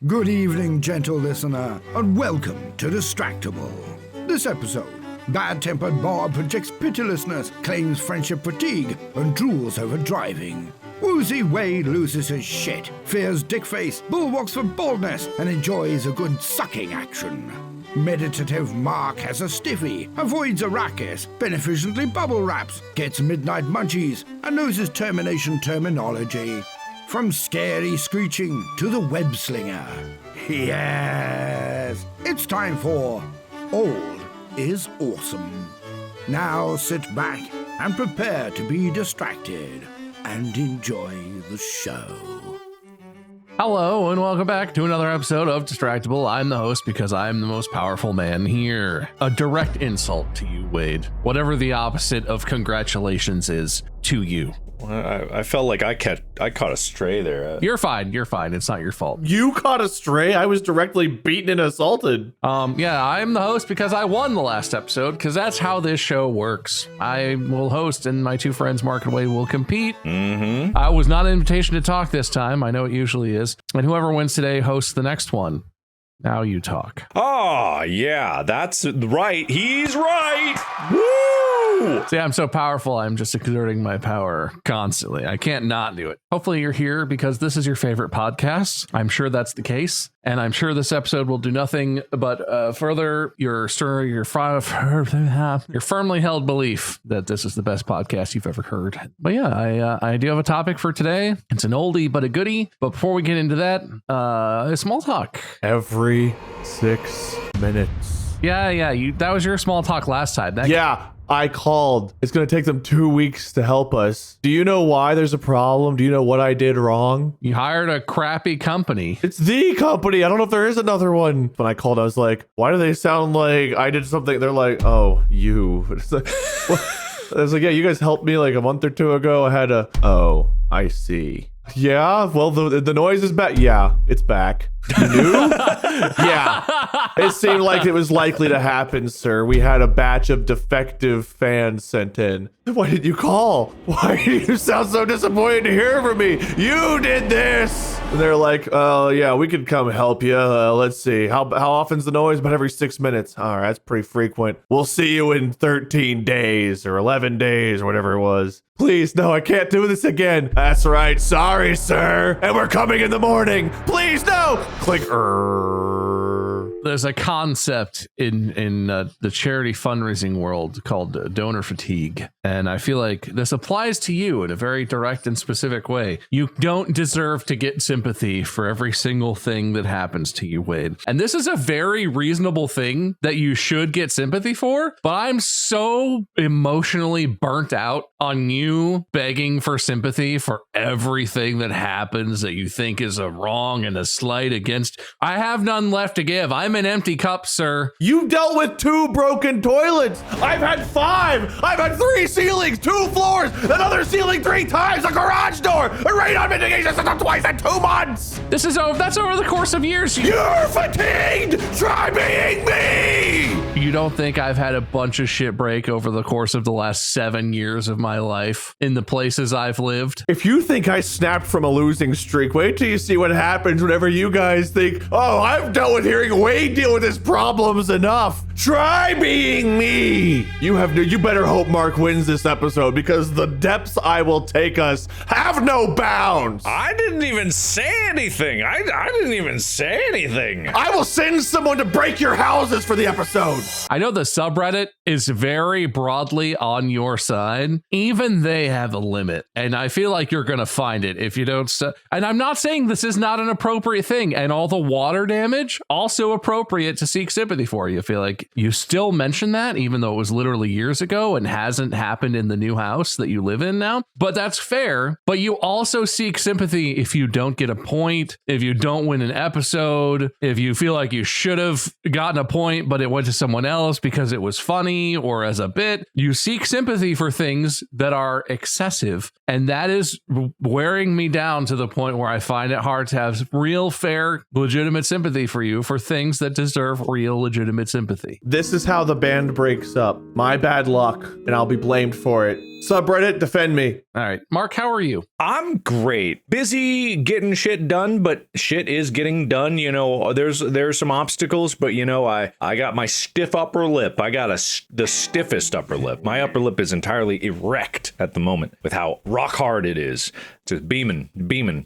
Good evening, gentle listener, and welcome to Distractible. This episode, bad-tempered Bob projects pitilessness, claims friendship fatigue, and drools over driving. Woozy Wade loses his shit, fears dickface, bulwarks for boldness, and enjoys a good sucking action. Meditative Mark has a stiffy, avoids Arrakis, beneficently bubble wraps, gets midnight munchies, and knows his termination terminology. From scary screeching to the web slinger. Yes, it's time for Old is Awesome. Now sit back and prepare to be distracted and enjoy the show. Hello and welcome back to another episode of Distractible. I'm the host because I'm the most powerful man here. A direct insult to you, Wade. Whatever the opposite of congratulations is to you. I felt like I caught a stray there. You're fine. It's not your fault. You caught a stray? I was directly beaten and assaulted. Yeah, I'm the host because I won the last episode, because that's how this show works. I will host and my two friends, Mark and Wade, will compete. I was not an invitation to talk this time. I know it usually is. And whoever wins today hosts the next one. Now you talk. Oh, yeah, that's right. He's right. Woo! See, I'm so powerful, I'm just exerting my power constantly. I can't not do it. Hopefully you're here because this is your favorite podcast. I'm sure that's the case. And I'm sure this episode will do nothing but further your firmly held belief that this is the best podcast you've ever heard. But yeah, I do have a topic for today. It's an oldie but a goodie. But before we get into that, small talk. Every 6 minutes. Yeah, that was your small talk last time. I called. It's going to take them 2 weeks to help us. Do you know why there's a problem? Do you know what I did wrong? You hired a crappy company. It's the company. I don't know if there is another one. When I called, I was like, why do they sound like I did something? They're like, oh, you. It's like, I was like, yeah, you guys helped me like a month or two ago. I had oh, I see. Yeah, well, the noise is back. Yeah, it's back. You knew? Yeah. It seemed like it was likely to happen, sir. We had a batch of defective fans sent in. Why did you call? Why do you sound so disappointed to hear from me? You did this! And they're like, oh, yeah, we could come help you. Let's see. How often's the noise? About every 6 minutes. All right, that's pretty frequent. We'll see you in 13 days or 11 days or whatever it was. Please, no, I can't do this again. That's right. Sorry, sir. And we're coming in the morning. Please, no. Click. There's a concept in the charity fundraising world called donor fatigue. And I feel like this applies to you in a very direct and specific way. You don't deserve to get sympathy for every single thing that happens to you, Wade. And this is a very reasonable thing that you should get sympathy for. But I'm so emotionally burnt out on you begging for sympathy for everything that happens that you think is a wrong and a slight against. I have none left to give. I'm an empty cup, sir. You dealt with 2 broken toilets. I've had 5. I've had 3 ceilings, 2 floors, another ceiling 3 times, a garage door, a radon mitigation system twice in 2 months. That's over the course of years. You're fatigued. Try being me. You don't think I've had a bunch of shit break over the course of the last 7 years of my life in the places I've lived? If you think I snapped from a losing streak, wait till you see what happens whenever you guys think, oh, I've dealt with hearing Wade deal with his problems enough. Try being me. You better hope Mark wins this episode, because the depths I will take us have no bounds. I didn't even say anything. I didn't even say anything. I will send someone to break your houses for the episode. I know the subreddit is very broadly on your side. Even they have a limit, and I feel like you're going to find it if you don't. And I'm not saying this is not an appropriate thing, and all the water damage also appropriate to seek sympathy for. You feel like you still mention that, even though it was literally years ago and hasn't happened in the new house that you live in now. But that's fair. But you also seek sympathy if you don't get a point, if you don't win an episode, if you feel like you should have gotten a point, but it went to someone else because it was funny or as a bit. You seek sympathy for things that are excessive. And that is wearing me down to the point where I find it hard to have real, fair, legitimate sympathy for you for things things that deserve real legitimate sympathy. This is how the band breaks up. My bad luck, and I'll be blamed for it. Subreddit, defend me. All right, Mark, how are you? I'm great. Busy getting shit done, but shit is getting done. You know, there's some obstacles, but you know, I got my stiff upper lip. I got the stiffest upper lip. My upper lip is entirely erect at the moment with how rock hard it is. Just beaming.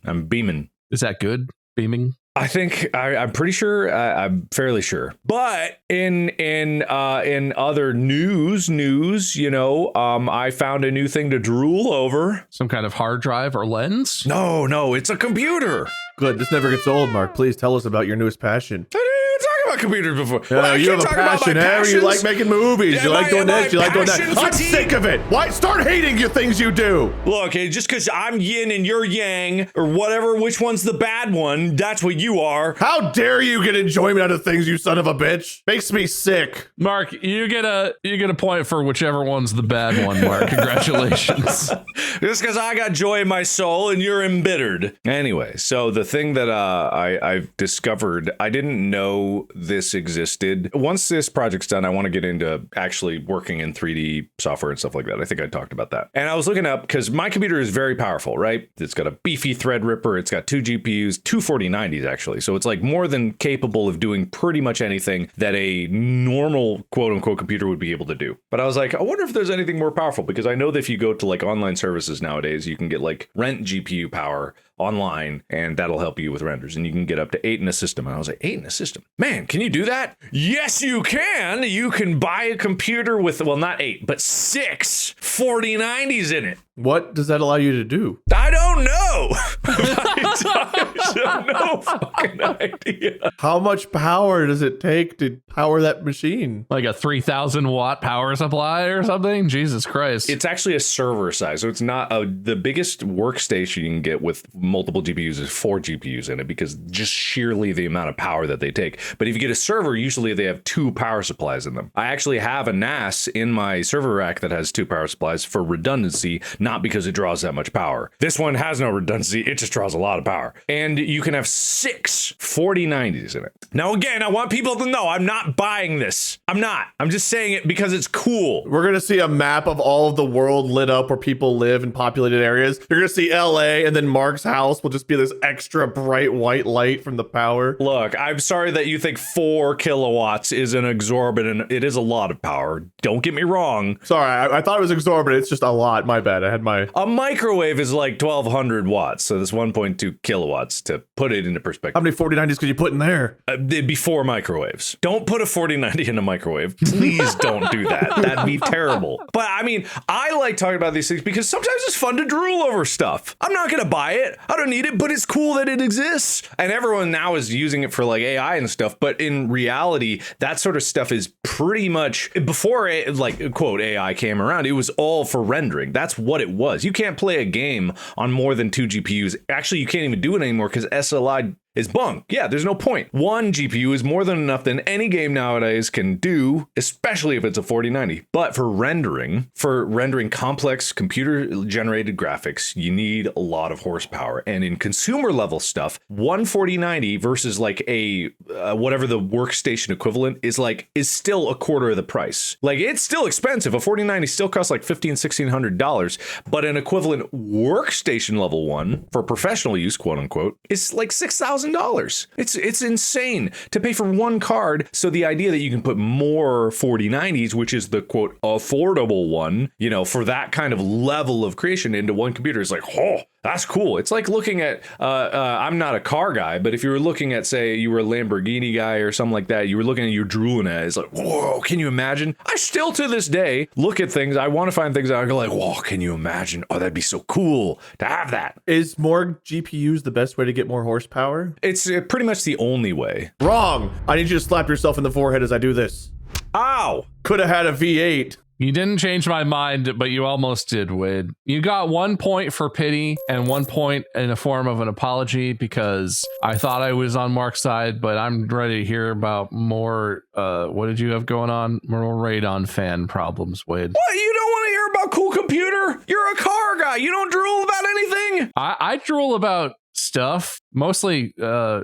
I'm beaming. Is that good? Beaming? I think I'm pretty sure. I'm fairly sure. But in other news, you know, I found a new thing to drool over. Some kind of hard drive or lens? No, it's a computer. Good. This never gets old, Mark. Please tell us about your newest passion. I didn't even talk about computers before. Well, you have a passion. You like making movies. Yeah, you like doing this. You like doing that. I'm fatigue. sick of it. Why? Start hating your things you do. Look, just because I'm yin and you're yang, or whatever, which one's the bad one, that's what you are. How dare you get enjoyment out of things, you son of a bitch? Makes me sick. Mark, you get a point for whichever one's the bad one, Mark. Congratulations. Just because I got joy in my soul and you're embittered. Anyway, so the thing that I've discovered, I didn't know this existed. Once this project's done, I want to get into actually working in 3D software and stuff like that. I think I talked about that. And I was looking up, because my computer is very powerful, right? It's got a beefy Threadripper. It's got 2 GPUs, 2 4090s actually. So it's like more than capable of doing pretty much anything that a normal quote unquote computer would be able to do. But I was like, I wonder if there's anything more powerful, because I know that if you go to like online services nowadays, you can get like rent GPU power online, and that'll help you with renders, and you can get up to 8 in a system. And I was like, 8 in a system? Man, can you do that? Yes, you can. You can buy a computer with, well, not 8, but 6 4090s in it. What does that allow you to do? I don't know. I have no fucking idea. How much power does it take to power that machine? Like a 3,000 watt power supply or something? Jesus Christ. It's actually a server size. So it's not the biggest workstation you can get with multiple GPUs is 4 GPUs in it, because just sheerly the amount of power that they take. But if you get a server, usually they have 2 power supplies in them. I actually have a NAS in my server rack that has 2 power supplies for redundancy, not because it draws that much power. This one has no redundancy. It just draws a lot of power. And you can have 6 4090s in it. Now, again, I want people to know I'm not buying this. I'm not. I'm just saying it because it's cool. We're going to see a map of all of the world lit up where people live in populated areas. You're going to see LA, and then Mark's house will just be this extra bright white light from the power. Look, I'm sorry that you think 4 kilowatts is an exorbitant. It is a lot of power. Don't get me wrong. Sorry, I thought it was exorbitant. It's just a lot. My bad. I had my... A microwave is like 1,200 watts, so that's 1.2 kilowatts to put it into perspective. How many 4090s could you put in there? It'd be 4 microwaves. Don't put a 4090 in a microwave. Please don't do that. That'd be terrible. But I mean, I like talking about these things because sometimes it's fun to drool over stuff. I'm not going to buy it. I don't need it, but it's cool that it exists. And everyone now is using it for like AI and stuff. But in reality, that sort of stuff is pretty much, before like quote AI came around, it was all for rendering. That's what it was. You can't play a game on more than 2 GPUs. Actually, you can't even do it anymore because SLI is bunk. Yeah, there's no point. 1 GPU is more than enough than any game nowadays can do, especially if it's a 4090. But for rendering complex computer-generated graphics, you need a lot of horsepower. And in consumer level stuff, 1 4090 versus like a whatever the workstation equivalent is still a quarter of the price. Like, it's still expensive. A 4090 still costs like $1,500-$1,600, but an equivalent workstation level one for professional use, quote unquote, is like $6,000. It's insane to pay for 1 card. So the idea that you can put more 4090s, which is the quote affordable one, you know, for that kind of level of creation into 1 computer is like, oh, that's cool. It's like looking at, I'm not a car guy, but if you were looking at, say, you were a Lamborghini guy or something like that, you were looking at your drooling at it, it's like, whoa, can you imagine? I still to this day look at things. I want to find things that I go like, whoa, can you imagine? Oh, that'd be so cool to have that. Is more GPUs the best way to get more horsepower? It's pretty much the only way. Wrong. I need you to slap yourself in the forehead as I do this. Ow. Could have had a V8. You didn't change my mind, but you almost did, Wade. You got 1 point for pity and 1 point in a form of an apology because I thought I was on Mark's side, but I'm ready to hear about more. What did you have going on? More Radon fan problems, Wade. What? You don't want to hear about cool computer? You're a car guy. You don't drool about anything? I drool about stuff, mostly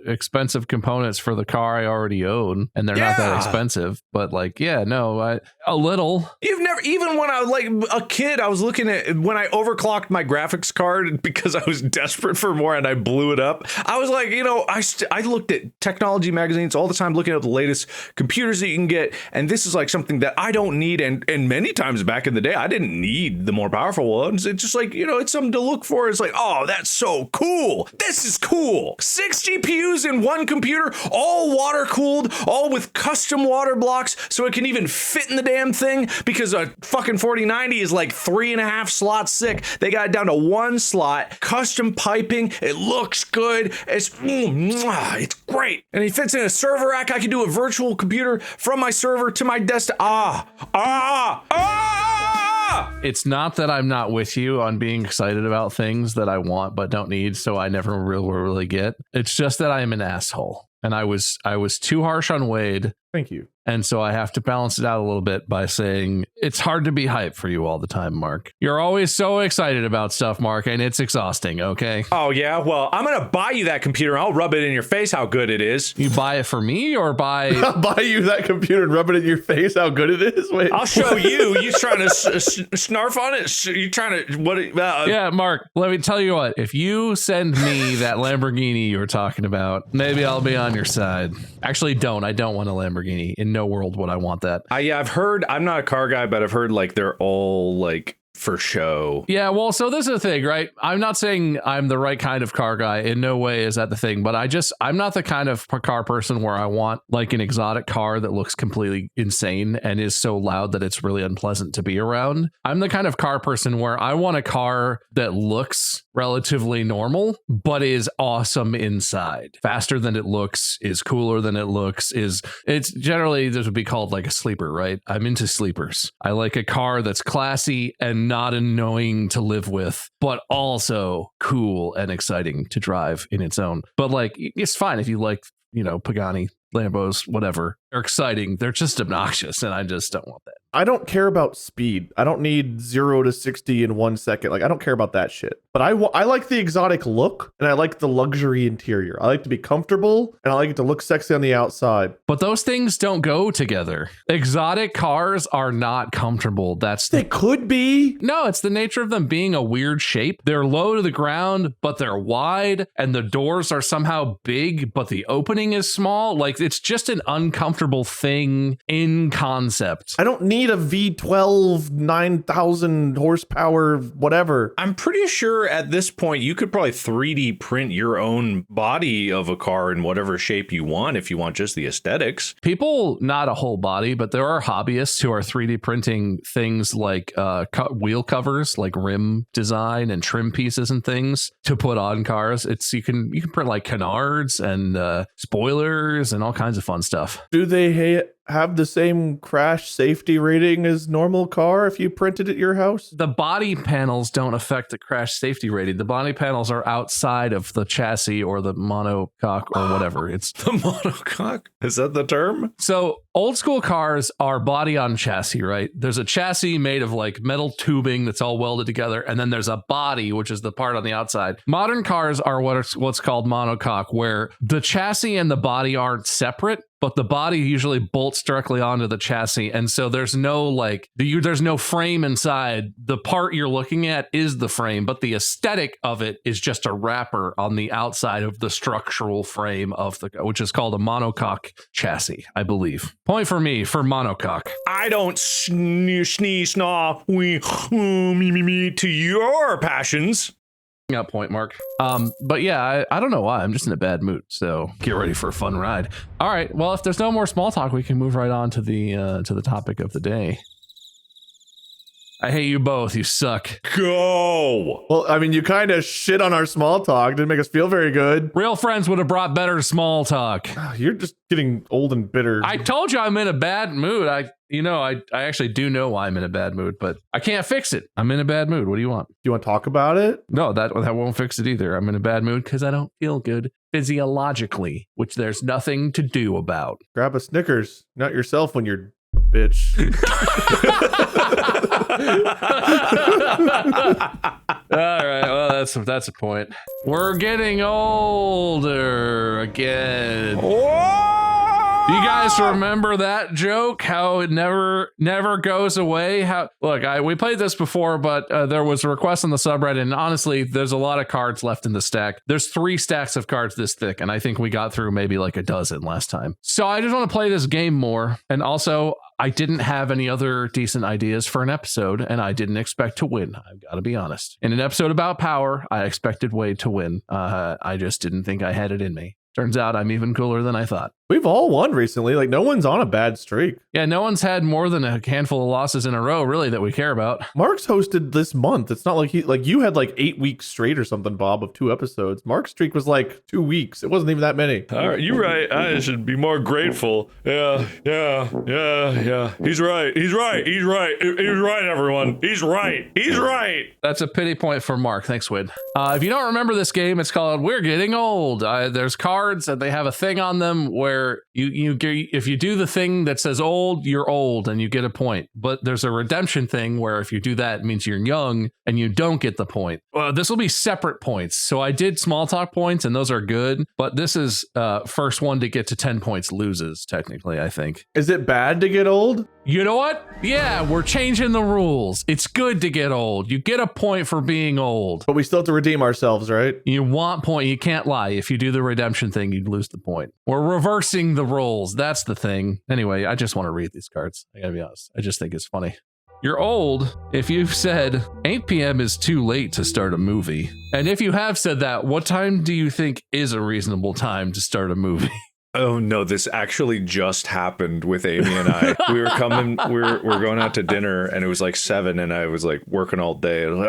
expensive components for the car I already own, and they're not that expensive. But like, a little. You've never, even when I was like a kid, I was looking at when I overclocked my graphics card because I was desperate for more and I blew it up. I was like, I looked at technology magazines all the time, looking at the latest computers that you can get, and this is like something that I don't need. And many times back in the day, I didn't need the more powerful ones. It's just like, it's something to look for. It's like, oh, that's so cool. This is cool. 6 GPUs in one computer, all water cooled, all with custom water blocks, so it can even fit in the damn thing, because a fucking 4090 is like 3.5 slots thick. They got it down to 1 slot, custom piping. It looks good. It's great. And it fits in a server rack. I can do a virtual computer from my server to my desktop. It's not that I'm not with you on being excited about things that I want but don't need, so I never really get. It's just that I am an asshole, and I was too harsh on Wade. Thank you. And so I have to balance it out a little bit by saying it's hard to be hyped for you all the time, Mark. You're always so excited about stuff, Mark, and it's exhausting, okay? Oh, yeah? Well, I'm going to buy you that computer. I'll rub it in your face how good it is. You buy it for me or buy... I'll buy you that computer and rub it in your face how good it is? Wait. I'll show you. You trying to snarf on it? You trying to... what? Yeah, Mark, let me tell you what. If you send me that Lamborghini you were talking about, maybe I'll be on your side. Actually, I don't want a Lamborghini. In no world would I want that. Yeah, I've heard, I'm not a car guy, but I've heard like they're all like for show. Yeah, well, so this is the thing, right? I'm not saying I'm the right kind of car guy. In no way is that the thing, but I'm not the kind of car person where I want like an exotic car that looks completely insane and is so loud that it's really unpleasant to be around. I'm the kind of car person where I want a car that looks relatively normal, but is awesome inside. Faster than it looks, is cooler than it looks, it's generally, this would be called like a sleeper, right? I'm into sleepers. I like a car that's classy and not annoying to live with, but also cool and exciting to drive in its own. But like, it's fine if you like, Pagani, Lambos, whatever. They're exciting. They're just obnoxious, and I just don't want that. I don't care about speed. I don't need 0 to 60 in 1 second. Like, I don't care about that shit. But I like the exotic look, and I like the luxury interior. I like to be comfortable, and I like it to look sexy on the outside. But those things don't go together. Exotic cars are not comfortable. They could be. No, it's the nature of them being a weird shape. They're low to the ground, but they're wide, and the doors are somehow big, but the opening is small. Like, it's just an uncomfortable thing in concept. I don't need a V12 9,000 horsepower whatever. I'm pretty sure at this point you could probably 3D print your own body of a car in whatever shape you want if you want just the aesthetics. People, not a whole body, but there are hobbyists who are 3D printing things like wheel covers, like rim design and trim pieces and things to put on cars. You can print like canards and spoilers and all kinds of fun stuff. Do they have the same crash safety rating as normal car if you printed at your house? The body panels don't affect the crash safety rating. The body panels are outside of the chassis or the monocoque or whatever. It's the monocoque. Is that the term? So old school cars are body on chassis, right? There's a chassis made of like metal tubing that's all welded together, and then there's a body, which is the part on the outside. Modern cars are what's called monocoque, where the chassis and the body aren't separate, but the body usually bolts directly onto the chassis. And so there's no there's no frame inside. The part you're looking at is the frame, but the aesthetic of it is just a wrapper on the outside of the structural frame of which is called a monocoque chassis, I believe. Point for me for monocoque. I don't snaw me to your passions. Yeah, point, Mark. But yeah, I don't know why. I'm just in a bad mood. So get ready for a fun ride. All right. Well, if there's no more small talk, we can move right on to the topic of the day. I hate you both. You suck. Go. Well, I mean, you kind of shit on our small talk. Didn't make us feel very good. Real friends would have brought better small talk. You're just getting old and bitter. I told you I'm in a bad mood. I actually do know why I'm in a bad mood, but I can't fix it. I'm in a bad mood. What do you want? Do you want to talk about it? No, that won't fix it either. I'm in a bad mood because I don't feel good physiologically, which there's nothing to do about. Grab a Snickers. Not yourself when you're a bitch. right, well, that's a point. We're getting older again. Do you guys remember that joke? How it never goes away? We played this before, but there was a request on the subreddit, and honestly, there's a lot of cards left in the stack. There's 3 stacks of cards this thick, and I think we got through maybe like a dozen last time. So I just want to play this game more, and also I didn't have any other decent ideas for an episode, and I didn't expect to win. I've got to be honest. In an episode about power, I expected Wade to win. I just didn't think I had it in me. Turns out I'm even cooler than I thought. We've all won recently. Like, no one's on a bad streak. Yeah, no one's had more than a handful of losses in a row, really, that we care about. Mark's hosted this month. It's not like you had like 8 weeks straight or something, Bob, of 2 episodes. Mark's streak was like 2 weeks. It wasn't even that many. All right, you're right. I should be more grateful. Yeah. He's right, everyone. He's right. That's a pity point for Mark. Thanks, Wade. If you don't remember this game, it's called We're Getting Old. There's cards, and they have a thing on them where if you do the thing that says old, you're old and you get a point. But there's a redemption thing where if you do that, it means you're young and you don't get the point. Well, this will be separate points. So I did small talk points and those are good. But this is first one to get to 10 points loses, technically, I think. Is it bad to get old? You know what? Yeah, we're changing the rules. It's good to get old. You get a point for being old. But we still have to redeem ourselves, right? You want point. You can't lie. If you do the redemption thing, you'd lose the point. We're reversing the roles. That's the thing. Anyway, I just want to read these cards. I gotta be honest. I just think it's funny. You're old if you've said 8 p.m. is too late to start a movie. And if you have said that, what time do you think is a reasonable time to start a movie? Oh no, this actually just happened with Amy and I. We're going out to dinner and it was like 7 and I was like working all day and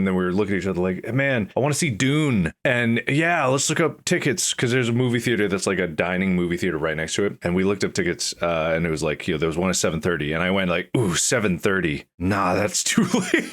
then we were looking at each other like, man, I want to see Dune. And yeah, let's look up tickets because there's a movie theater that's like a dining movie theater right next to it. And we looked up tickets and it was like, there was one at 7:30 and I went like, ooh, 7:30. Nah, that's too late.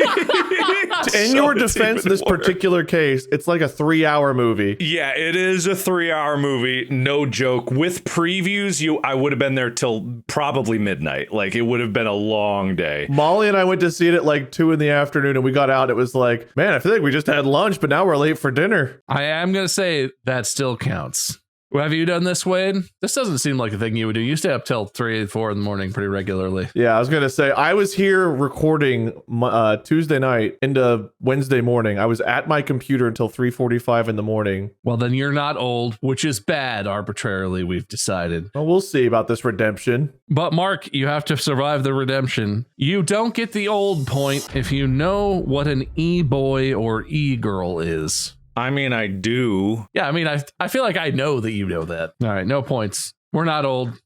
In your defense, this particular case, it's like a 3-hour movie. Yeah, it is a 3-hour movie. No joke. With previews, I would have been there till probably midnight. Like, it would have been a long day. Molly and I went to see it at like 2 in the afternoon, and we got out. It was like, man, I feel like we just had lunch, but now we're late for dinner. I am going to say that still counts. Have you done this, Wade? This doesn't seem like a thing you would do. You stay up till 3, 4 in the morning pretty regularly. Yeah, I was going to say, I was here recording Tuesday night into Wednesday morning. I was at my computer until 3:45 in the morning. Well, then you're not old, which is bad arbitrarily, we've decided. Well, we'll see about this redemption. But Mark, you have to survive the redemption. You don't get the old point if you know what an e-boy or e-girl is. I mean, I do. Yeah, I mean, I feel like I know that you know that. All right, no points. We're not old.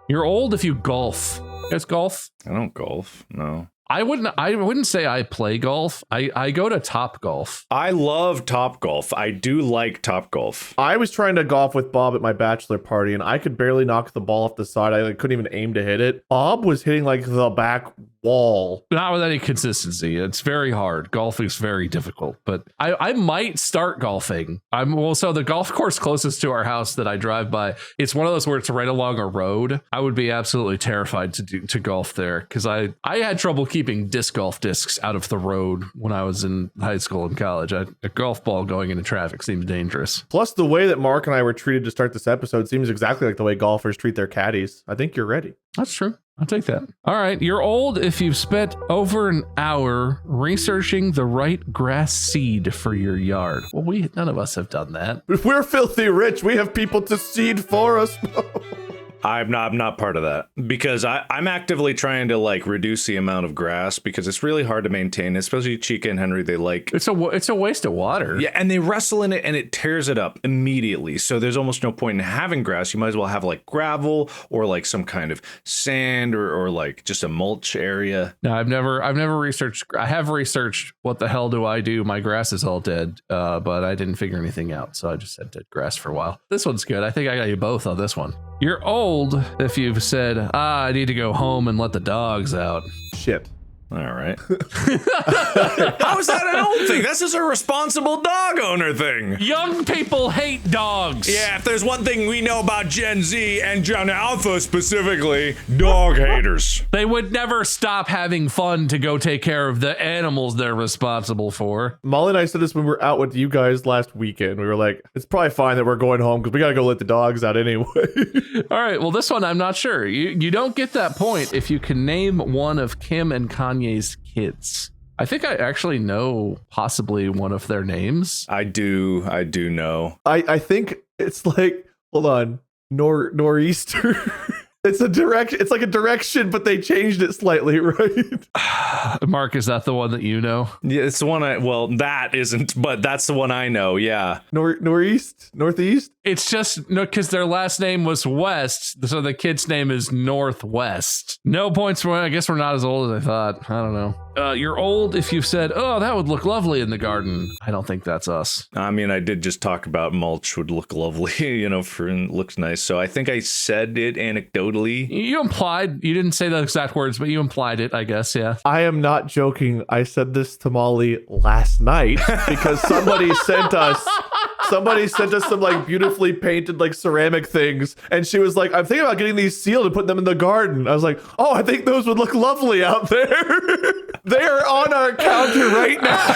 You're old if you golf. You guys golf? I don't golf, no. I wouldn't say I play golf. I go to Top Golf. I love Top Golf. I do like Top Golf. I was trying to golf with Bob at my bachelor party, and I could barely knock the ball off the side. I couldn't even aim to hit it. Bob was hitting like the back wall. Not with any consistency. It's very hard. Golf is very difficult, but I might start golfing. So the golf course closest to our house that I drive by, it's one of those where it's right along a road. I would be absolutely terrified to golf there because I had trouble keeping disc golf discs out of the road when I was in high school and college. A golf ball going into traffic seems dangerous. Plus, the way that Mark and I were treated to start this episode seems exactly like the way golfers treat their caddies. I think you're ready. That's true. I'll take that. All right. You're old if you've spent over an hour researching the right grass seed for your yard. Well, none of us have done that. If we're filthy rich, we have people to seed for us. I'm not part of that because I'm actively trying to like reduce the amount of grass because it's really hard to maintain, especially Chica and Henry. They like it's a waste of water. Yeah, and they wrestle in it and it tears it up immediately. So there's almost no point in having grass. You might as well have like gravel or like some kind of sand or like just a mulch area. No, I've never researched. I have researched what the hell do I do? My grass is all dead, but I didn't figure anything out. So I just had dead grass for a while. This one's good. I think I got you both on this one. You're old if you've said, I need to go home and let the dogs out. Shit. All right. How is that an old thing? This is a responsible dog owner thing. Young people hate dogs. Yeah, if there's one thing we know about Gen Z and Gen Alpha specifically, dog haters. They would never stop having fun to go take care of the animals they're responsible for. Molly and I said this when we were out with you guys last weekend. We were like, it's probably fine that we're going home because we got to go let the dogs out anyway. All right, well, this one I'm not sure. You don't get that point if you can name one of Kim and Kanye's kids. I think I actually know possibly one of their names. I do know. I think it's like, hold on, nor'easter. It's like a direction, but they changed it slightly, right? Mark, is that the one that you know? Yeah, it's the one that isn't, but that's the one I know, yeah. Northeast? It's just, no, because their last name was West, so the kid's name is Northwest. No points for, I guess we're not as old as I thought. I don't know. You're old if you've said, oh, that would look lovely in the garden. I don't think that's us. I mean, I did just talk about mulch would look lovely, looks nice. So I think I said it anecdotally. You implied, you didn't say the exact words, but you implied it, I guess, yeah. I am not joking. I said this to Molly last night because somebody sent us some like beautifully painted like ceramic things, and she was like, I'm thinking about getting these sealed and putting them in the garden. I was like, oh, I think those would look lovely out there. They're on our counter right now.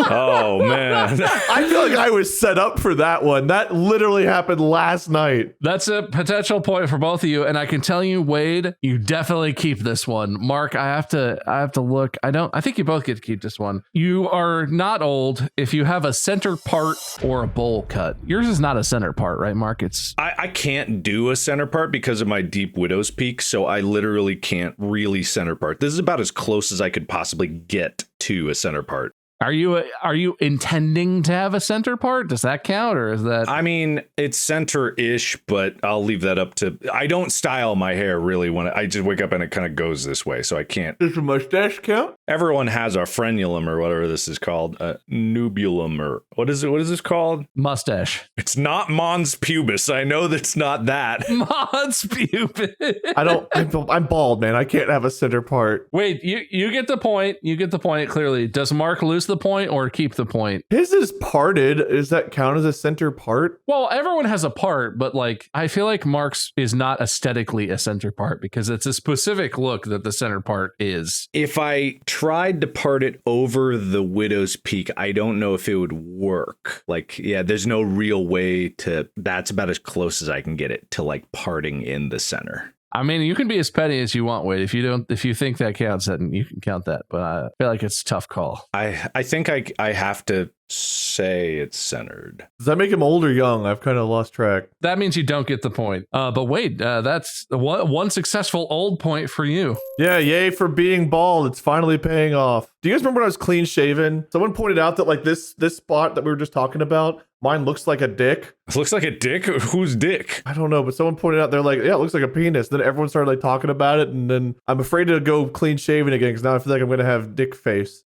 Oh man. I feel like I was set up for that one. That literally happened last night. That's a potential point for both of you, and I can tell you, Wade, you definitely keep this one. Mark, I have to look. I think you both get to keep this one. You are not old if you have a center part or a bowl cut. Yours is not a center part, right, Mark? I can't do a center part because of my deep widow's peak, so I literally can't really center part. This is about as close as I could possibly get to a center part. Are you intending to have a center part? Does that count, or is that? I mean, it's center-ish, but I'll leave that up to. I don't style my hair really when I just wake up and it kind of goes this way, so I can't. Does a mustache count? Everyone has a frenulum or whatever this is called, a nubulum or what is it? What is this called? Mustache. It's not mons pubis. I know that's not that. Mons pubis. I'm bald, man. I can't have a center part. Wait, you get the point. You get the point clearly. Does Mark lose the point or keep the point? His is parted. Does that count as a center part? Well, everyone has a part, but like I feel like Mark's is not aesthetically a center part because it's a specific look that the center part is. If I tried to part it over the widow's peak, I don't know if it would work. Like, yeah, there's no real way to. That's about as close as I can get it to like parting in the center. I mean, you can be as petty as you want, Wade. If you think that counts, then you can count that. But I feel like it's a tough call. I think I have to say it's centered. Does that make him old or young? I've kind of lost track. That means you don't get the point. But Wade, that's one successful old point for you. Yeah, yay for being bald. It's finally paying off. Do you guys remember when I was clean shaven? Someone pointed out that like this spot that we were just talking about, mine looks like a dick. It looks like a dick? Whose dick? I don't know, but someone pointed out, they're like, yeah, it looks like a penis. Then everyone started like talking about it, and then I'm afraid to go clean shaven again because now I feel like I'm going to have dick face.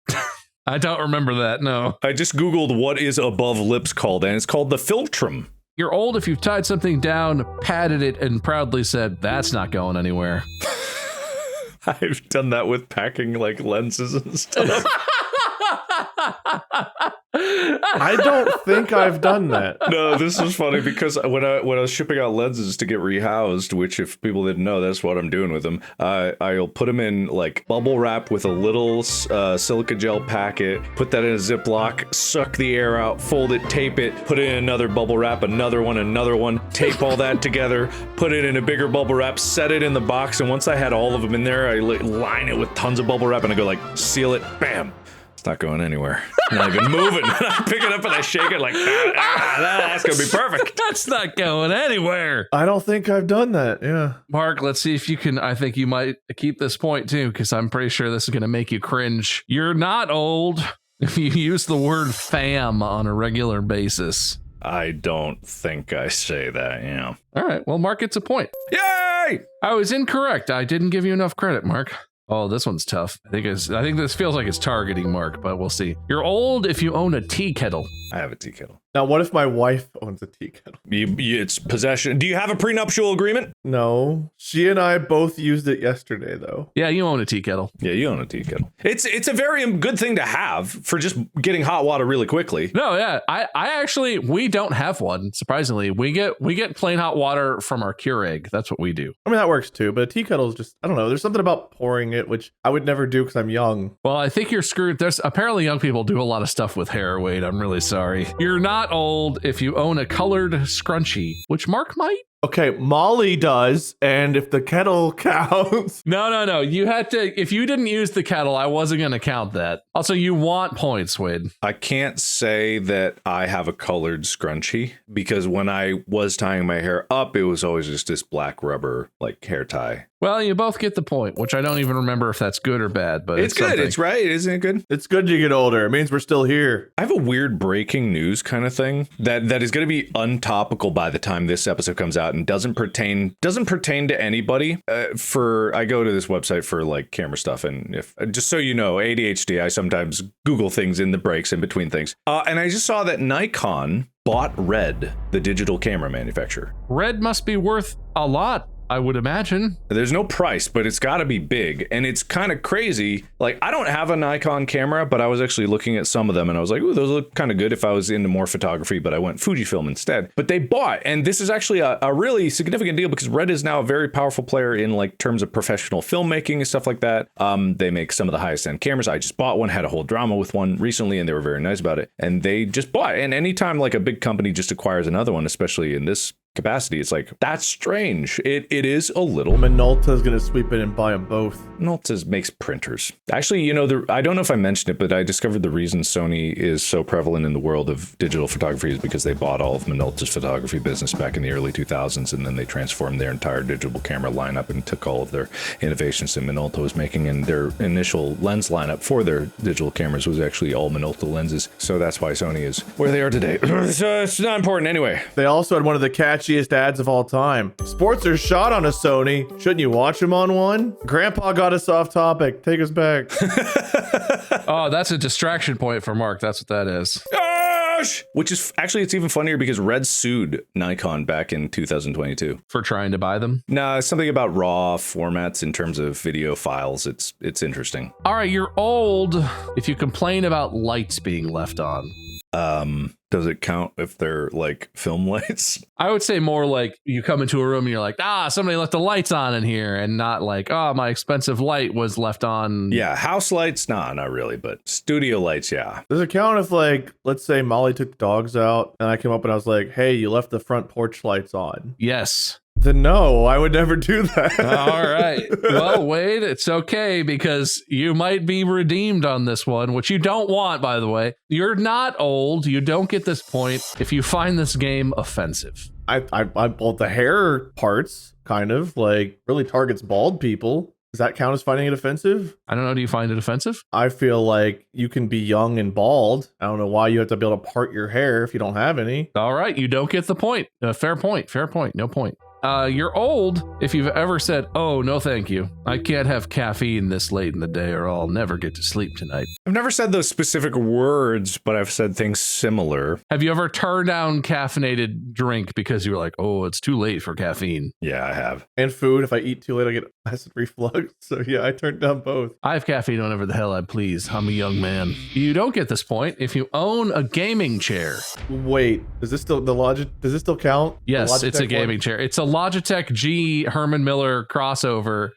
I don't remember that, no. I just Googled what is above lips called, and it's called the philtrum. You're old if you've tied something down, patted it, and proudly said, that's not going anywhere. I've done that with packing like lenses and stuff. I don't think I've done that. No, this is funny because when I was shipping out lenses to get rehoused, which if people didn't know, that's what I'm doing with them. I'll put them in like bubble wrap with a little silica gel packet, put that in a Ziploc, suck the air out, fold it, tape it, put it in another bubble wrap, another one, tape all that together, put it in a bigger bubble wrap, set it in the box, and once I had all of them in there, I line it with tons of bubble wrap and I go like, seal it, bam. Not going anywhere. And I've been moving. I pick it up and I shake it like, that's going to be perfect. That's not going anywhere. I don't think I've done that. Yeah. Mark, let's see if you can. I think you might keep this point too, because I'm pretty sure this is going to make you cringe. You're not old if you use the word fam on a regular basis. I don't think I say that, yeah. All right. Well, Mark gets a point. Yay! I was incorrect. I didn't give you enough credit, Mark. Oh, this one's tough. I think this feels like it's targeting Mark, but we'll see. You're old if you own a tea kettle. I have a tea kettle. Now, what if my wife owns a tea kettle? It's possession. Do you have a prenuptial agreement? No. She and I both used it yesterday, though. Yeah, you own a tea kettle. Yeah, you own a tea kettle. It's a very good thing to have for just getting hot water really quickly. No, yeah. I actually, we don't have one. Surprisingly, we get plain hot water from our Keurig. That's what we do. I mean, that works too, but a tea kettle is just, I don't know. There's something about pouring it, which I would never do because I'm young. Well, I think you're screwed. There's apparently young people do a lot of stuff with hair, Wade. I'm really sorry. You're not old if you own a colored scrunchie, which Mark might. Okay, Molly does, and if the kettle counts. No. You had to, if you didn't use the kettle, I wasn't going to count that. Also, you want points, Wade. I can't say that I have a colored scrunchie because when I was tying my hair up, it was always just this black rubber like hair tie. Well, you both get the point, which I don't even remember if that's good or bad, but it's good. something. It's right. Isn't it good? It's good you get older. It means we're still here. I have a weird breaking news kind of thing that is going to be untopical by the time this episode comes out and doesn't pertain to anybody. I go to this website for like camera stuff, and if just so you know, ADHD, I sometimes Google things in the breaks in between things. And I just saw that Nikon bought Red, the digital camera manufacturer. Red must be worth a lot, I would imagine. There's no price, but it's got to be big. And it's kind of crazy. Like, I don't have a Nikon camera, but I was actually looking at some of them and I was like, ooh, those look kind of good if I was into more photography, but I went Fujifilm instead. But they bought, and this is actually a really significant deal because Red is now a very powerful player in like terms of professional filmmaking and stuff like that. They make some of the highest end cameras. I just bought one, had a whole drama with one recently, and they were very nice about it. And they just bought. And anytime like a big company just acquires another one, especially in this capacity, it's like, that's strange. It is a little. Minolta's gonna sweep in and buy them both. Minolta makes printers. Actually, you know, I don't know if I mentioned it, but I discovered the reason Sony is so prevalent in the world of digital photography is because they bought all of Minolta's photography business back in the early 2000s, and then they transformed their entire digital camera lineup and took all of their innovations that Minolta was making, and their initial lens lineup for their digital cameras was actually all Minolta lenses. So that's why Sony is where they are today. So it's not important anyway. They also had one of the catchiest ads of all time. Sports are shot on a Sony. Shouldn't you watch them on one? Grandpa got us off topic. Take us back. Oh, that's a distraction point for Mark. That's what that is. Which is actually, it's even funnier because Red sued Nikon back in 2022 for trying to buy them. No, something about raw formats in terms of video files. It's interesting. All right, you're old if you complain about lights being left on. Does it count if they're like film lights? I would say more like you come into a room and you're like, somebody left the lights on in here, and not like, my expensive light was left on. Yeah, house lights, nah, not really, but studio lights, yeah. Does it count if, like, let's say Molly took the dogs out and I came up and I was like, hey, you left the front porch lights on? Yes. Then no, I would never do that. All right. Well, Wade, it's okay because you might be redeemed on this one, which you don't want, by the way. You're not old. You don't get this point if you find this game offensive. I the hair parts kind of like really targets bald people. Does that count as finding it offensive? I don't know. Do you find it offensive? I feel like you can be young and bald. I don't know why you have to be able to part your hair if you don't have any. All right. You don't get the point. Fair point. Fair point. No point. You're old if you've ever said, oh, no, thank you. I can't have caffeine this late in the day or I'll never get to sleep tonight. I've never said those specific words, but I've said things similar. Have you ever turned down caffeinated drink because you were like, oh, it's too late for caffeine? Yeah, I have. And food. If I eat too late, I get acid reflux. So yeah, I turned down both. I have caffeine whenever the hell I please. I'm a young man. You don't get this point if you own a gaming chair. Wait, is this still does this still count? Yes, it's a gaming chair. It's a Logitech G Herman Miller crossover.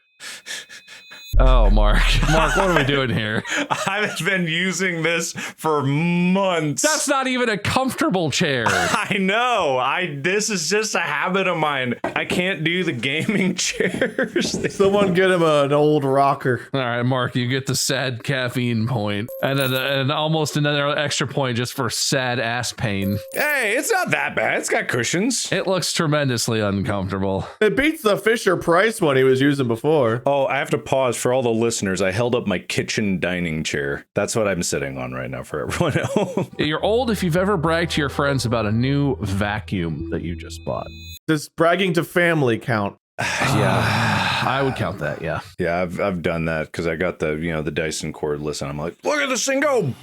Oh, Mark, what are we doing here? I've been using this for months. That's not even a comfortable chair. I know. This is just a habit of mine. I can't do the gaming chairs. Someone get him an old rocker. All right, Mark, you get the sad caffeine point, and almost another extra point just for sad ass pain. Hey, it's not that bad. It's got cushions. It looks tremendously uncomfortable. It beats the Fisher Price one he was using before. Oh, I have to pause for all the listeners. I held up my kitchen dining chair. That's what I'm sitting on right now for everyone at home. You're old if you've ever bragged to your friends about a new vacuum that you just bought. Does bragging to family count? Yeah. I would count that. Yeah. Yeah, I've done that because I got the the Dyson cordless, and I'm like, look at this thing go.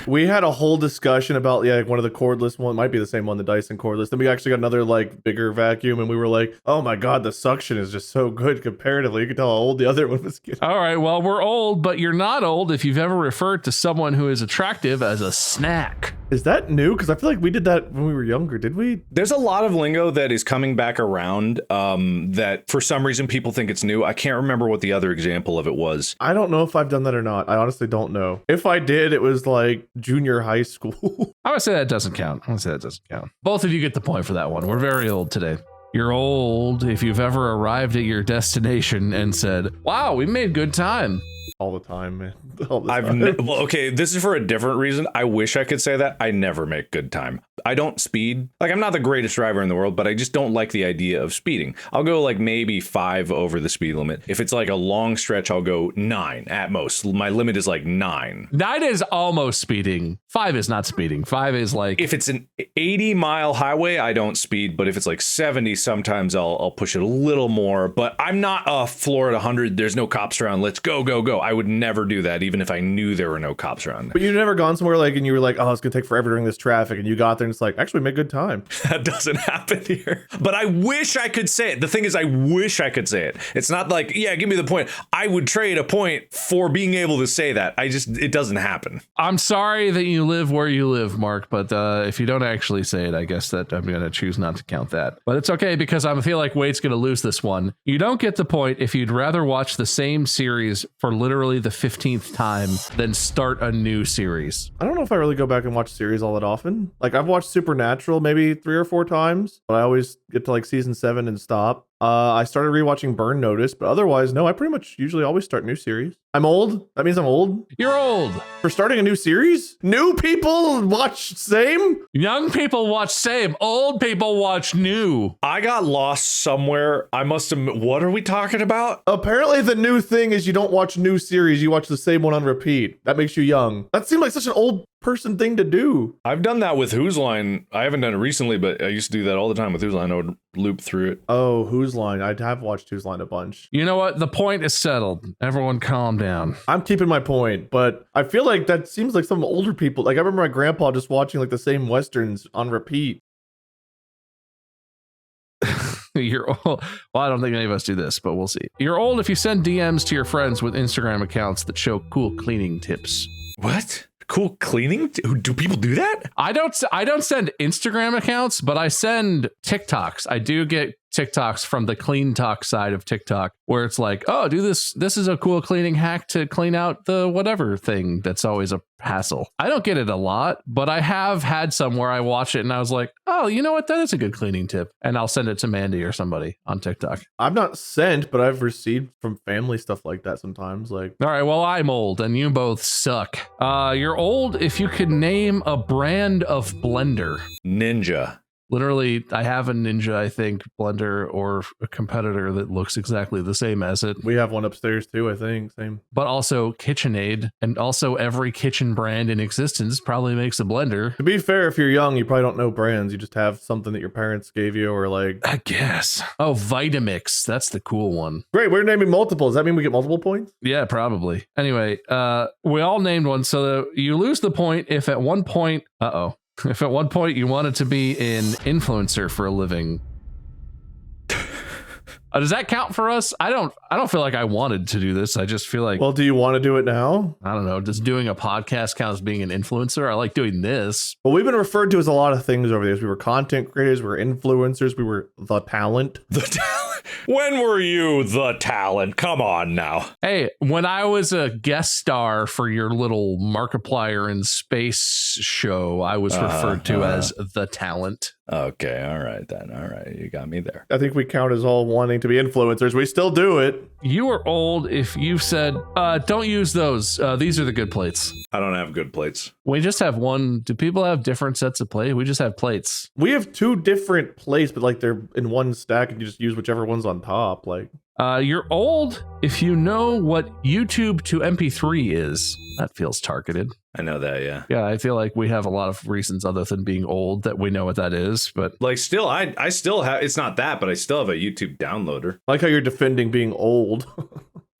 We had a whole discussion about like one of the cordless one might be the same one, the Dyson cordless. Then we actually got another like bigger vacuum, and we were like, oh my god, the suction is just so good comparatively. You could tell how old the other one was getting. All right. Well, we're old, but you're not old if you've ever referred to someone who is attractive as a snack. Is that new? Because I feel like we did that when we were younger. Did we? There's a lot of lingo that is coming back around that for some reason people think it's new. I can't remember what the other example of it was. I don't know if I've done that or not. I honestly don't know. If I did, it was like junior high school. I would say that doesn't count. Both of you get the point for that one. We're very old today. You're old if you've ever arrived at your destination and said, wow, we made good time. All the time, man. All the time. Well, okay, this is for a different reason. I wish I could say that. I never make good time. I don't speed. Like, I'm not the greatest driver in the world, but I just don't like the idea of speeding. I'll go like maybe 5 over the speed limit. If it's like a long stretch, I'll go 9 at most. My limit is like 9. 9 is almost speeding. 5 is not speeding. 5 is like... If it's an 80-mile highway, I don't speed. But if it's like 70, sometimes I'll push it a little more. But I'm not a Florida 100. There's no cops around. Let's go, go, go. I would never do that, even if I knew there were no cops around. But you've never gone somewhere like, and you were like, oh, it's gonna take forever during this traffic, and you got there and it's like, actually, we made good time. That doesn't happen here. But I wish I could say it. The thing is, I wish I could say it. It's not like, yeah, give me the point. I would trade a point for being able to say that. It doesn't happen. I'm sorry that you live where you live, Mark, but if you don't actually say it, I guess that I'm going to choose not to count that. But it's okay because I feel like Wade's going to lose this one. You don't get the point if you'd rather watch the same series for literally the 15th time than start a new series. I don't know if I really go back and watch series all that often. Like, I've watched Supernatural maybe 3 or 4 times, but I always get to like season 7 and stop. I started rewatching Burn Notice, but otherwise, no, I pretty much usually always start new series. I'm old. That means I'm old. You're old. For starting a new series? New people watch same? Young people watch same. Old people watch new. I got lost somewhere. I must have... What are we talking about? Apparently the new thing is you don't watch new series. You watch the same one on repeat. That makes you young. That seemed like such an old person thing to do. I've done that with Who's Line. I haven't done it recently, but I used to do that all the time with Who's Line. I would loop through it. Oh, Who's Line. I have watched Who's Line a bunch. You know what? The point is settled. Everyone calm down. I'm keeping my point, but I feel like that seems like some older people. Like, I remember my grandpa just watching like the same Westerns on repeat. You're old. Well, I don't think any of us do this, but we'll see. You're old if you send DMs to your friends with Instagram accounts that show cool cleaning tips. What? Cool cleaning? Do people do that? I don't send Instagram accounts, but I send TikToks. I do get TikToks from the clean talk side of TikTok where it's like, oh, do this. This is a cool cleaning hack to clean out the whatever thing that's always a hassle. I don't get it a lot, but I have had some where I watch it and I was like, oh, you know what? That is a good cleaning tip. And I'll send it to Mandy or somebody on TikTok. I've not sent, but I've received from family stuff like that sometimes. Like, all right, well, I'm old and you both suck. You're old if you could name a brand of blender. Ninja. Literally, I have a Ninja, I think, blender or a competitor that looks exactly the same as it. We have one upstairs too, I think. Same. But also KitchenAid, and also every kitchen brand in existence probably makes a blender. To be fair, if you're young, you probably don't know brands. You just have something that your parents gave you or like... I guess. Oh, Vitamix. That's the cool one. Great, we're naming multiple. Does that mean we get multiple points? Yeah, probably. Anyway, we all named one, so you lose the point if at one point... If at one point you wanted to be an influencer for a living. Does that count for us? I don't feel like I wanted to do this. I just feel like... Well, do you want to do it now? I don't know. Does doing a podcast count as being an influencer? I like doing this. Well, we've been referred to as a lot of things over the years. We were content creators. We were influencers. We were the talent. The talent? When were you the talent? Come on now. Hey, when I was a guest star for your little Markiplier in Space show, I was referred to as the talent. Okay, all right then. All right, you got me there. I think we count as all wanting to be influencers. We still do it. You are old if you said, don't use those. These are the good plates. I don't have good plates. We just have one. Do people have different sets of plates? We just have plates. We have 2 different plates, but like they're in one stack and you just use whichever one's on top. Like, You're old if you know what YouTube to MP3 is. That feels targeted. I know that, yeah. Yeah, I feel like we have a lot of reasons other than being old that we know what that is, but Like, still, I still have, it's not that, but I still have a YouTube downloader. I like how you're defending being old.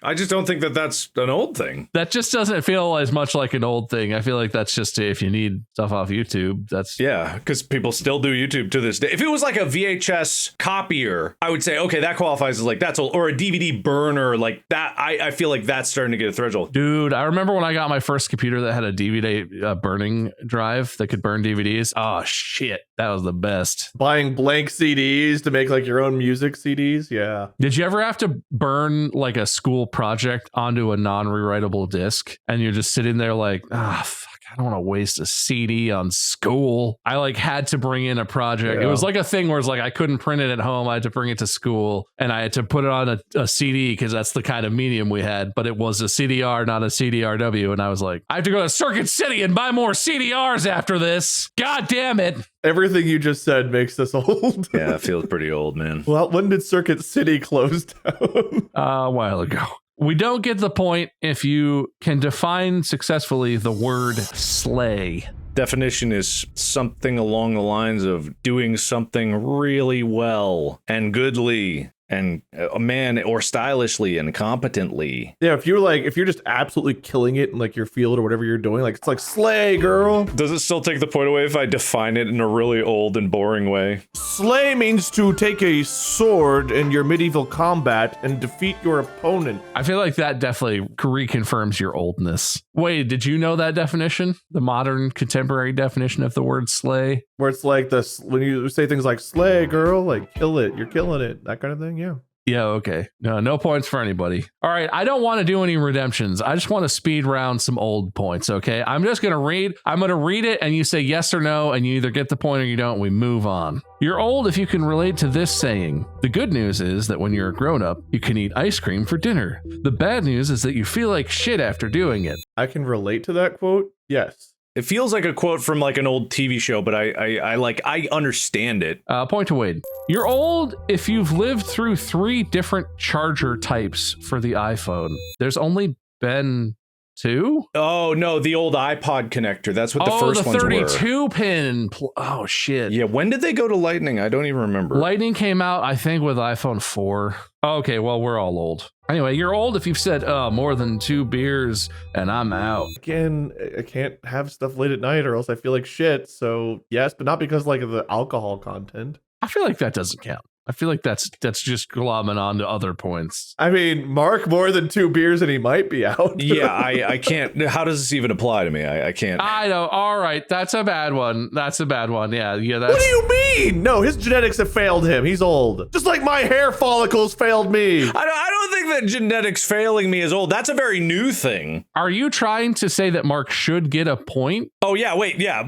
I just don't think that that's an old thing. that just doesn't feel as much like an old thing. I feel like that's just if you need stuff off YouTube, that's Yeah, because people still do YouTube to this day. If it was like a VHS copier, I would say, okay, that qualifies as like that's old, or a DVD burner, like that. I feel like that's starting to get a threshold. Dude, I remember when I got my first computer that had a DVD burning drive that could burn DVDs. Oh shit, that was the best. Buying blank CDs to make like your own music CDs. Yeah. Did you ever have to burn like a school project onto a non-rewritable disc and you're just sitting there like, fuck, I don't want to waste a CD on school. I like had to bring in a project. Yeah. It was like a thing where it's like I couldn't print it at home. I had to bring it to school and I had to put it on a CD because that's the kind of medium we had, but it was a CDR, not a CDRW. And I was like, I have to go to Circuit City and buy more CDRs after this. God damn it. Everything you just said makes us old. Yeah, it feels pretty old, man. Well, when did Circuit City close down? A while ago. We don't get the point if you can define successfully the word slay. Definition is something along the lines of doing something really well and goodly and a man or stylishly and competently. Yeah, if you're just absolutely killing it in like your field or whatever you're doing, like it's like slay, girl. Does it still take the point away if I define it in a really old and boring way? Slay means to take a sword in your medieval combat and defeat your opponent. I feel like that definitely reconfirms your oldness. Wait, did you know that definition? The modern contemporary definition of the word slay? Where it's like this when you say things like slay, girl, like kill it, you're killing it, that kind of thing. Yeah. Yeah, okay. No points for anybody. All right, I don't want to do any redemptions. I just want to speed round some old points, okay? I'm just going to read. I'm going to read it and you say yes or no and you either get the point or you don't. We move on. You're old if you can relate to this saying. The good news is that when you're a grown-up, you can eat ice cream for dinner. The bad news is that you feel like shit after doing it. I can relate to that quote. Yes. It feels like a quote from like an old TV show, but I understand it. Point to Wade. You're old if you've lived through 3 different charger types for the iPhone. There's only been 2? Oh no, the old iPod connector. That's what the first ones were. 32 pin. Oh shit. Yeah, when did they go to Lightning? I don't even remember. Lightning came out, I think, with iPhone 4. Okay, well, we're all old. Anyway, you're old if you've said, more than 2 beers and I'm out. Again, I can't have stuff late at night or else I feel like shit. So yes, but not because like of the alcohol content. I feel like that doesn't count. I feel like that's just glomming on to other points. I mean, Mark more than 2 beers and he might be out. Yeah, I can't. How does this even apply to me? I can't. I know. All right, that's a bad one. That's a bad one. Yeah. That's... What do you mean? No, his genetics have failed him. He's old. Just like my hair follicles failed me. I don't think that genetics failing me is old. That's a very new thing. Are you trying to say that Mark should get a point? Oh yeah. Wait. Yeah.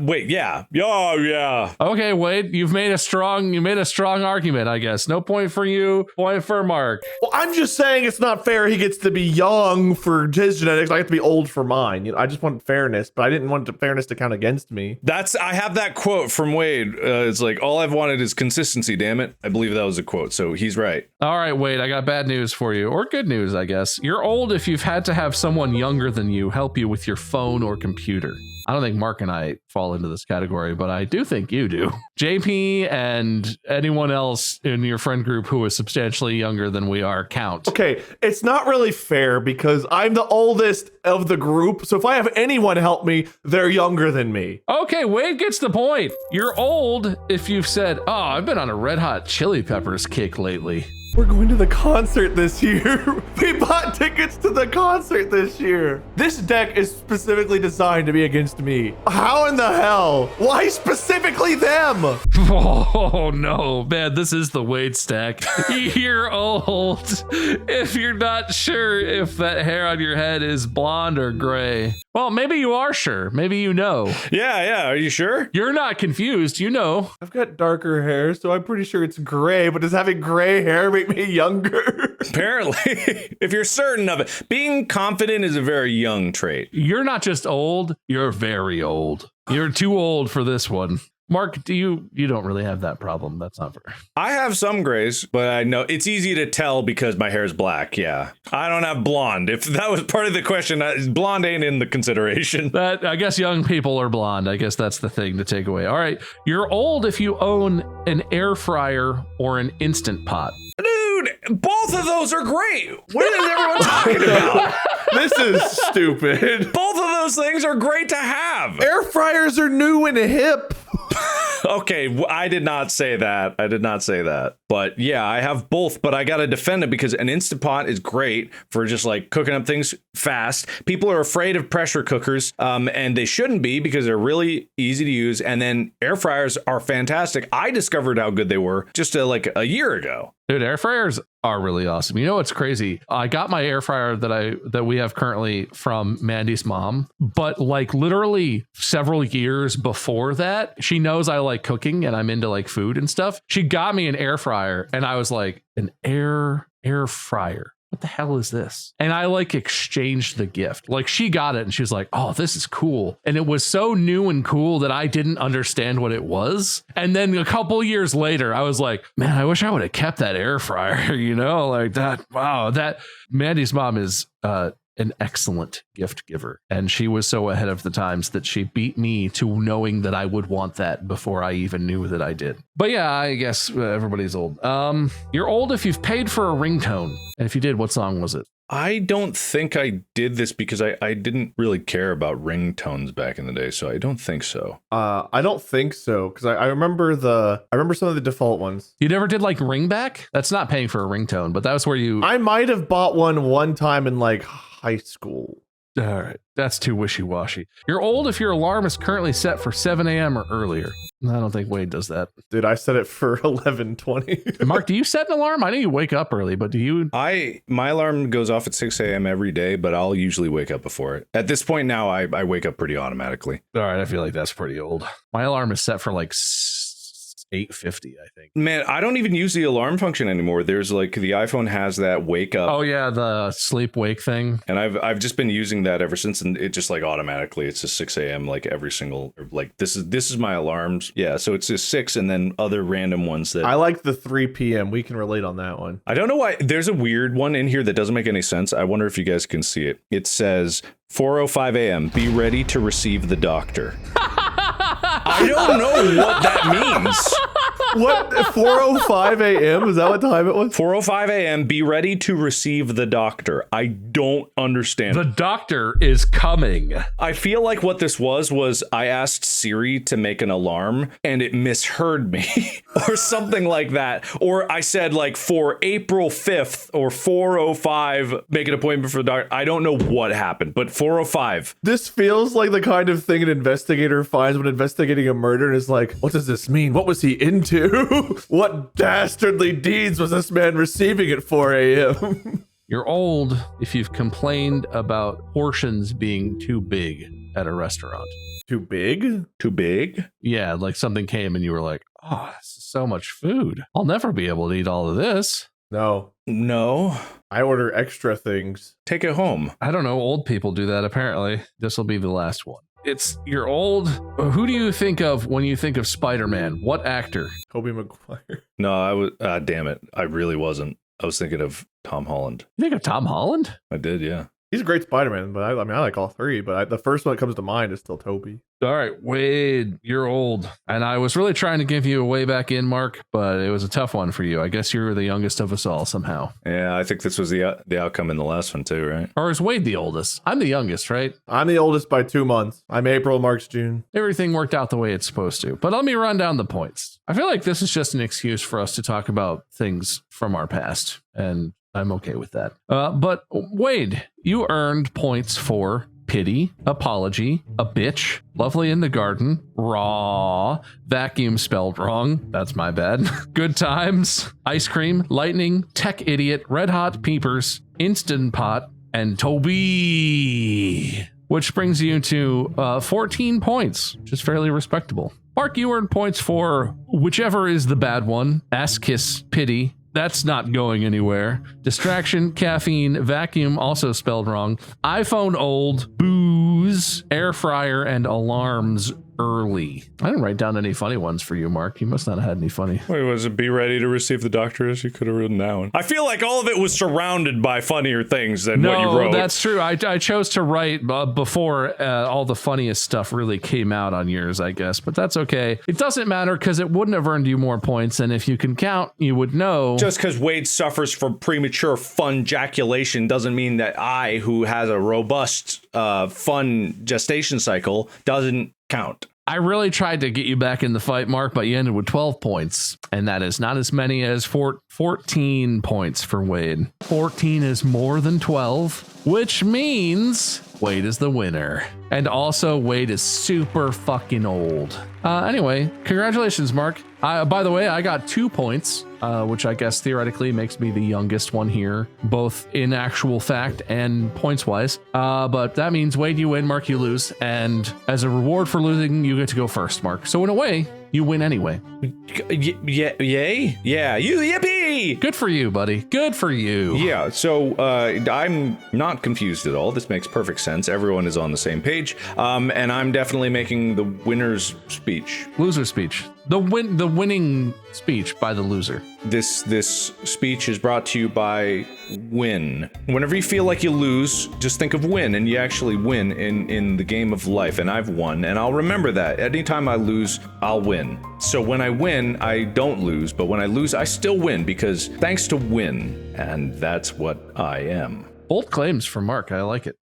Oh yeah. Okay, Wade. You made a strong argument, I guess. No point for you. Point for Mark. Well, I'm just saying it's not fair. He gets to be young for his genetics. I get to be old for mine. You know, I just want fairness, but I didn't want the fairness to count against me. I have that quote from Wade. It's like, all I've wanted is consistency, damn it. I believe that was a quote, so he's right. All right, Wade, I got bad news for you, or good news, I guess. You're old if you've had to have someone younger than you help you with your phone or computer. I don't think Mark and I fall into this category, but I do think you do. JP and anyone else in your friend group who is substantially younger than we are count. Okay, it's not really fair because I'm the oldest of the group. So if I have anyone help me, they're younger than me. Okay, Wade gets the point. You're old if you've said, I've been on a Red Hot Chili Peppers kick lately. We're going to the concert this year. We bought tickets to the concert this year. This deck is specifically designed to be against me. How in the hell? Why specifically them? Oh no, man, this is the Wade stack. You're old if you're not sure if that hair on your head is blonde or gray. Well, maybe you are sure. Maybe you know. Yeah. Are you sure? You're not confused. You know. I've got darker hair, so I'm pretty sure it's gray, but does having gray hair make me younger? Apparently, if you're certain of it. Being confident is a very young trait. You're not just old, you're very old. You're too old for this one. Mark, you don't really have that problem. That's not fair. I have some grays, but I know it's easy to tell because my hair is black. Yeah. I don't have blonde. If that was part of the question, blonde ain't in the consideration. That, I guess young people are blonde. I guess that's the thing to take away. All right. You're old if you own an air fryer or an Instant Pot. Dude, both of those are great. What is everyone talking about? This is stupid. Both of those things are great to have. Air fryers are new and hip. Okay, I did not say that. But yeah, I have both, but I got to defend it because an Instant Pot is great for just like cooking up things fast. People are afraid of pressure cookers, and they shouldn't be because they're really easy to use. And then air fryers are fantastic. I discovered how good they were just like a year ago. Dude, air fryers are really awesome. You know what's crazy? I got my air fryer that we have currently from Mandy's mom, but like literally several years before that, she knows I like cooking and I'm into like food and stuff. She got me an air fryer and I was like, an air fryer. What the hell is this? And I like exchanged the gift. Like she got it and she's like, oh, this is cool. And it was so new and cool that I didn't understand what it was. And then a couple years later, I was like, man, I wish I would have kept that air fryer, you know, like that. Wow. That Mandy's mom is an excellent gift giver. And she was so ahead of the times that she beat me to knowing that I would want that before I even knew that I did. But yeah, I guess everybody's old. You're old if you've paid for a ringtone. And if you did, what song was it? I don't think I did this because I didn't really care about ringtones back in the day, so I don't think so. I don't think so because I remember some of the default ones. You never did like ringback? That's not paying for a ringtone, but that was where you. I might have bought one time in like high school. All right, that's too wishy-washy. You're old if your alarm is currently set for 7 a.m. or earlier. I don't think Wade does that. Dude, I set it for 11:20. Mark, do you set an alarm? I know you wake up early, but do you? My alarm goes off at 6 a.m. every day, but I'll usually wake up before it. At this point now, I wake up pretty automatically. All right, I feel like that's pretty old. My alarm is set for like 8:50, I think. Man, I don't even use the alarm function anymore. There's like the iPhone has that wake up. Oh yeah, the sleep wake thing. And I've just been using that ever since, and it just like automatically it's just 6 a.m. like every single like this is my alarms. Yeah, so it's just 6 and then other random ones that I like the 3 p.m. We can relate on that one. I don't know why there's a weird one in here that doesn't make any sense. I wonder if you guys can see it. It says 4:05 a.m. Be ready to receive the doctor. I don't know what that means. What? 4:05 a.m.? Is that what time it was? 4:05 a.m. Be ready to receive the doctor. I don't understand. The doctor is coming. I feel like what this was I asked Siri to make an alarm and it misheard me or something like that. Or I said like for April 5th or 4:05, make an appointment for the doctor. I don't know what happened, but 4:05. This feels like the kind of thing an investigator finds when investigating a murder and is like, what does this mean? What was he into? What dastardly deeds was this man receiving at 4 a.m.? You're old if you've complained about portions being too big at a restaurant. Too big? Too big? Yeah, like something came and you were like, oh, this is so much food. I'll never be able to eat all of this. No. I order extra things. Take it home. I don't know. Old people do that, apparently. This will be the last one. It's you're old. Who do you think of when you think of Spider-Man? What actor? Tobey Maguire. No, I was. Damn it. I really wasn't. I was thinking of Tom Holland. You think of Tom Holland? I did, yeah. He's a great Spider-Man, but I like all three. But the first one that comes to mind is still Tobey. All right, Wade, you're old. And I was really trying to give you a way back in, Mark, but it was a tough one for you. I guess you were the youngest of us all somehow. Yeah, I think this was the outcome in the last one too, right? Or is Wade the oldest? I'm the youngest, right? I'm the oldest by 2 months. I'm April, March, June. Everything worked out the way it's supposed to. But let me run down the points. I feel like this is just an excuse for us to talk about things from our past, and I'm okay with that. But Wade, you earned points for pity, apology, a bitch, lovely in the garden, raw, vacuum spelled wrong, that's my bad, good times, ice cream, lightning, tech idiot, red hot peepers, instant pot, and Toby, which brings you to 14 points, which is fairly respectable. Mark, you earned points for whichever is the bad one, ass kiss, pity, that's not going anywhere. Distraction, caffeine, vacuum, also spelled wrong. iPhone old, booze, air fryer, and alarms early. I didn't write down any funny ones for you, Mark. You must not have had any funny. Wait, was it be ready to receive the doctors? You could have written that one. I feel like all of it was surrounded by funnier things than what you wrote. No, that's true. I chose to write before all the funniest stuff really came out on yours, I guess. But that's okay. It doesn't matter because it wouldn't have earned you more points. And if you can count, you would know. Just because Wade suffers from premature fun ejaculation doesn't mean that I, who has a robust fun gestation cycle, doesn't count. I really tried to get you back in the fight, Mark, but you ended with 12 points. And that is not as many as 14 points for Wade. 14 is more than 12, which means Wade is the winner. And also, Wade is super fucking old. Anyway, congratulations, Mark. By the way, I got 2 points, which I guess theoretically makes me the youngest one here, both in actual fact and points-wise. But that means, Wade, you win, Mark, you lose. And as a reward for losing, you get to go first, Mark. So in a way, you win anyway. Yay? Yeah, you yippee! Good for you, buddy. Good for you. Yeah, so I'm not confused at all. This makes perfect sense. Everyone is on the same page. And I'm definitely making the winner's speech. Loser speech. The winning speech by the loser. This speech is brought to you by win. Whenever you feel like you lose, just think of win, and you actually win in the game of life. And I've won, and I'll remember that. Anytime I lose, I'll win. So when I win, I don't lose, but when I lose, I still win, because thanks to win, and that's what I am. Bold claims from Mark. I like it.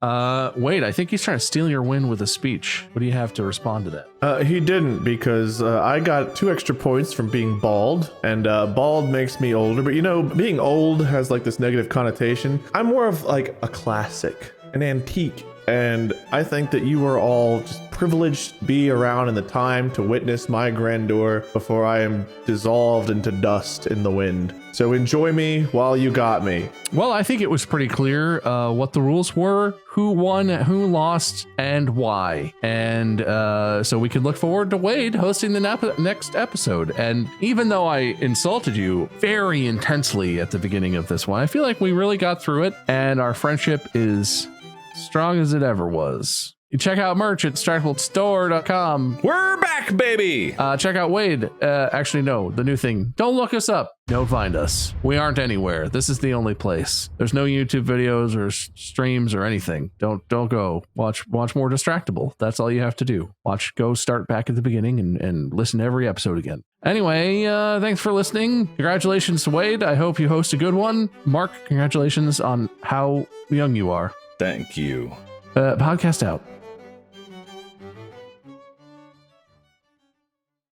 Wade, I think he's trying to steal your win with a speech. What do you have to respond to that? He didn't, because I got 2 extra points from being bald, and bald makes me older. But you know, being old has like this negative connotation. I'm more of like a classic, an antique. And I think that you are all just privileged to be around in the time to witness my grandeur before I am dissolved into dust in the wind. So enjoy me while you got me. Well, I think it was pretty clear what the rules were, who won, who lost, and why. And so we can look forward to Wade hosting the next episode. And even though I insulted you very intensely at the beginning of this one, I feel like we really got through it, and our friendship is strong as it ever was. You check out merch at distractiblestore.com. We're back, baby! Check out Wade. Actually, no, the new thing. Don't look us up. Don't find us. We aren't anywhere. This is the only place. There's no YouTube videos or streams or anything. Don't go. Watch more Distractible. That's all you have to do. Go start back at the beginning and listen to every episode again. Anyway, thanks for listening. Congratulations to Wade. I hope you host a good one. Mark, congratulations on how young you are. Thank you. Podcast out.